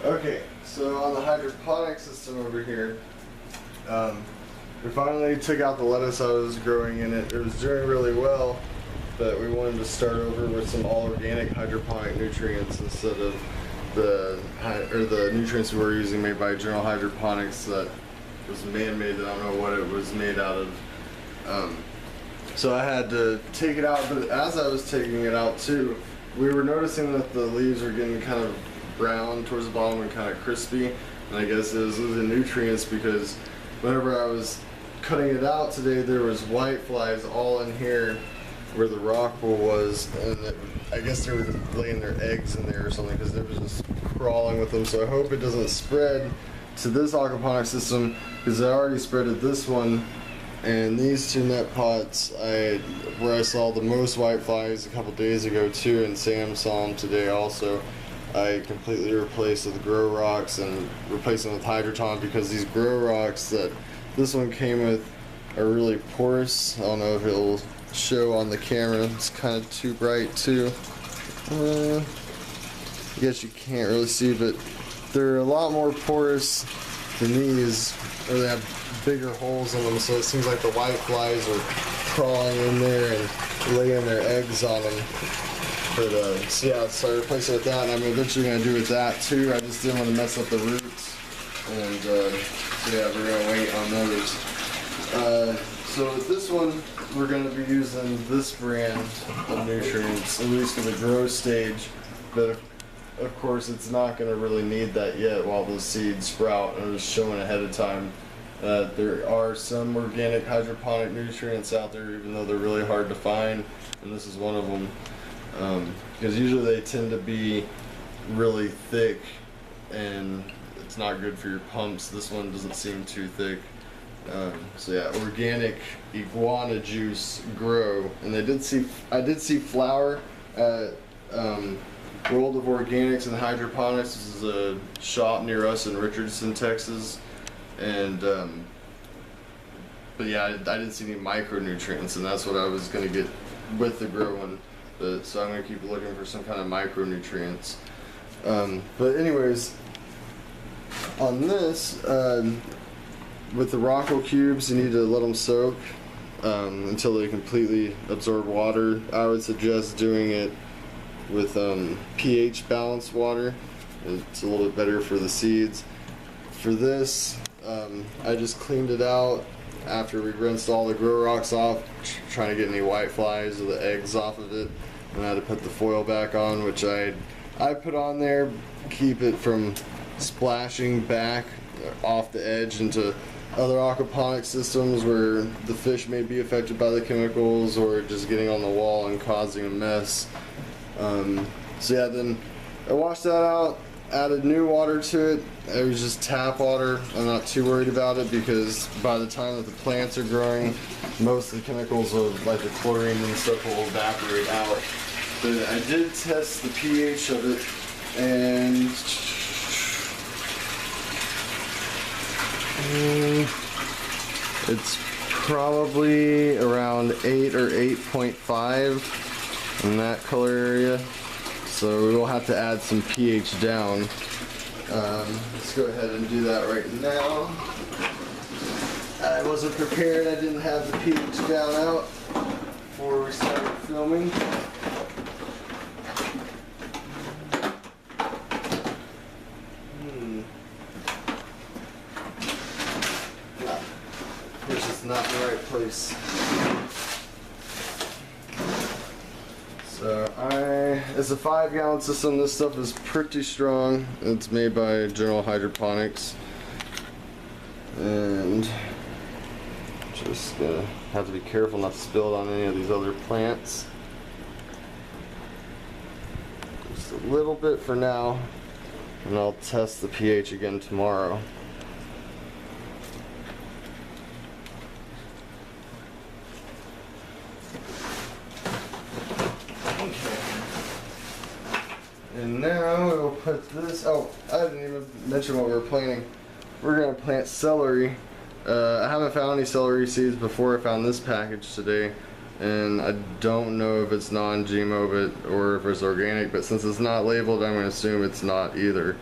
Okay, so on the hydroponic system over here, we finally took out the lettuce I was growing in it. It was doing really well, but we wanted to start over with some all-organic hydroponic nutrients instead of the nutrients we were using made by General Hydroponics that was man-made. I don't know what it was made out of. So I had to take it out, but as I was taking it out too, we were noticing that the leaves were getting kind of brown towards the bottom and kind of crispy, and I guess it was losing nutrients because whenever I was cutting it out today, there was white flies all in here where the rock wool was, and I guess they were laying their eggs in there or something because they were just crawling with them. So I hope it doesn't spread to this aquaponic system because I already spreaded this one. And these two net pots, where I saw the most white flies a couple days ago too, and Sam saw them today also, I completely replaced with grow rocks and replaced them with Hydroponic because these grow rocks that this one came with are really porous. I don't know if it'll show on the camera. It's kind of too bright too. I guess you can't really see, but they're a lot more porous than these, or they have bigger holes in them, so it seems like the white flies are crawling in there and laying their eggs on them. But so yeah, so I replaced it with that, and I'm eventually going to do with that too. I just didn't want to mess up the roots, and so yeah, we're going to wait on those. So with this one, we're going to be using this brand of nutrients, at least for the grow stage, but of course it's not going to really need that yet while the seeds sprout. I'm just showing ahead of time. There are some organic hydroponic nutrients out there, even though they're really hard to find, and this is one of them. Because usually they tend to be really thick, and it's not good for your pumps. This one doesn't seem too thick. So yeah, organic iguana juice grow, and I did see flour at World of Organics and Hydroponics. This is a shop near us in Richardson, Texas. And but yeah, I didn't see any micronutrients, and that's what I was going to get with the grow one. So I'm going to keep looking for some kind of micronutrients. But anyways, on this, with the Rockwell cubes, you need to let them soak until they completely absorb water. I would suggest doing it with pH balanced water. It's a little bit better for the seeds. For this, I just cleaned it out after we rinsed all the grow rocks off, trying to get any white flies or the eggs off of it, and I had to put the foil back on, which I put on there, keep it from splashing back off the edge into other aquaponic systems where the fish may be affected by the chemicals or just getting on the wall and causing a mess. So yeah, then I washed that out, added new water to it. It was just tap water. I'm not too worried about it because by the time that the plants are growing, most of the chemicals of like the chlorine and stuff will evaporate out. But I did test the pH of it, and it's probably around 8 or 8.5 in that color area. So we will have to add some pH down. Let's go ahead and do that right now. I wasn't prepared. I didn't have the pH down out before we started filming. This is not the right place. So it's a 5-gallon system. This stuff is pretty strong. It's made by General Hydroponics, and just gonna have to be careful not to spill it on any of these other plants. Just a little bit for now, and I'll test the pH again tomorrow. And now we'll put this, oh, I didn't even mention what we're planting. We're going to plant celery. I haven't found any celery seeds before I found this package today. And I don't know if it's non-GMO or if it's organic, but since it's not labeled, I'm going to assume it's not either.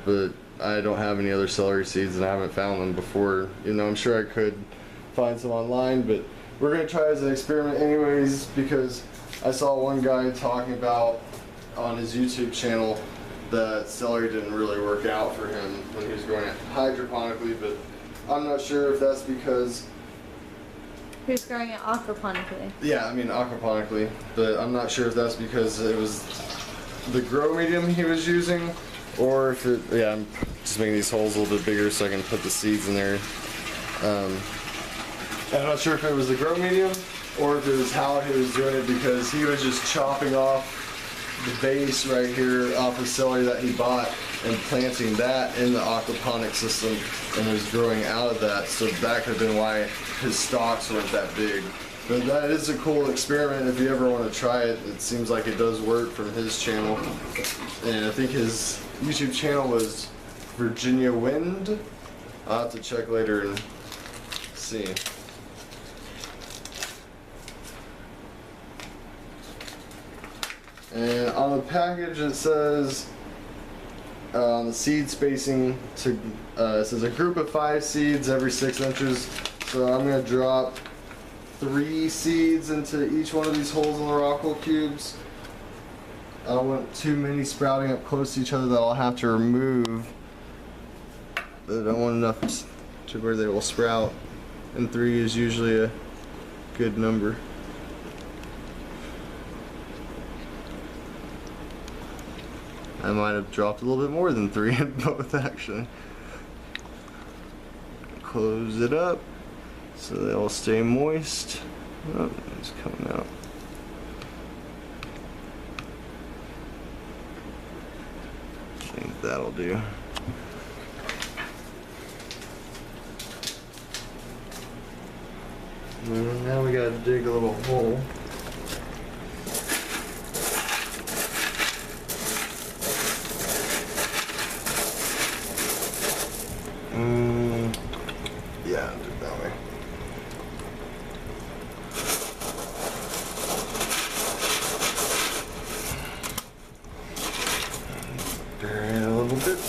but I don't have any other celery seeds and I haven't found them before. You know, I'm sure I could find some online, but we're gonna try as an experiment anyways, because I saw one guy talking about on his YouTube channel that celery didn't really work out for him when he was growing it hydroponically, but I'm not sure if that's because Who's growing it aquaponically? yeah, I mean aquaponically, but I'm not sure if that's because it was the grow medium he was using, or if it, yeah, I'm just making these holes a little bit bigger so I can put the seeds in there. I'm not sure if it was the grow medium or if it was how he was doing it, because he was just chopping off the base right here off the celery that he bought and planting that in the aquaponic system, and was growing out of that. So that could have been why his stalks weren't that big. But that is a cool experiment if you ever want to try it. It seems like it does work from his channel. And I think his YouTube channel was Virginia Wind. I'll have to check later and see. And on the package it says, on the seed spacing, it says a group of 5 seeds every 6 inches. So I'm going to drop 3 seeds into each one of these holes in the rockwool cubes. I don't want too many sprouting up close to each other that I'll have to remove. But I don't want enough to where they will sprout. And 3 is usually a good number. I might have dropped a little bit more than 3 in both actually. Close it up so they'll stay moist. Oh, it's coming out. I think that'll do. And now we gotta dig a little hole. Yeah, I'll do it that way. Bury it a little bit.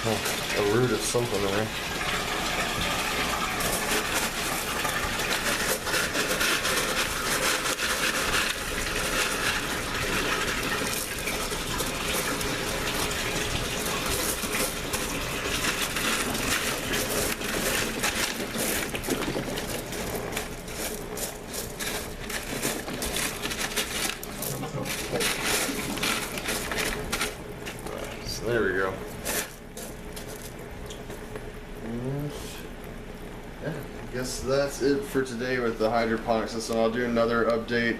Oh, a root of something there. So there we go. And yeah, I guess that's it for today with the hydroponic system. I'll do another update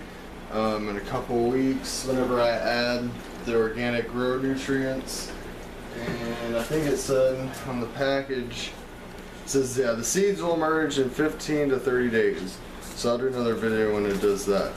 in a couple weeks whenever I add the organic grow nutrients. And I think it said on the package, it says, yeah, the seeds will emerge in 15 to 30 days. So I'll do another video when it does that.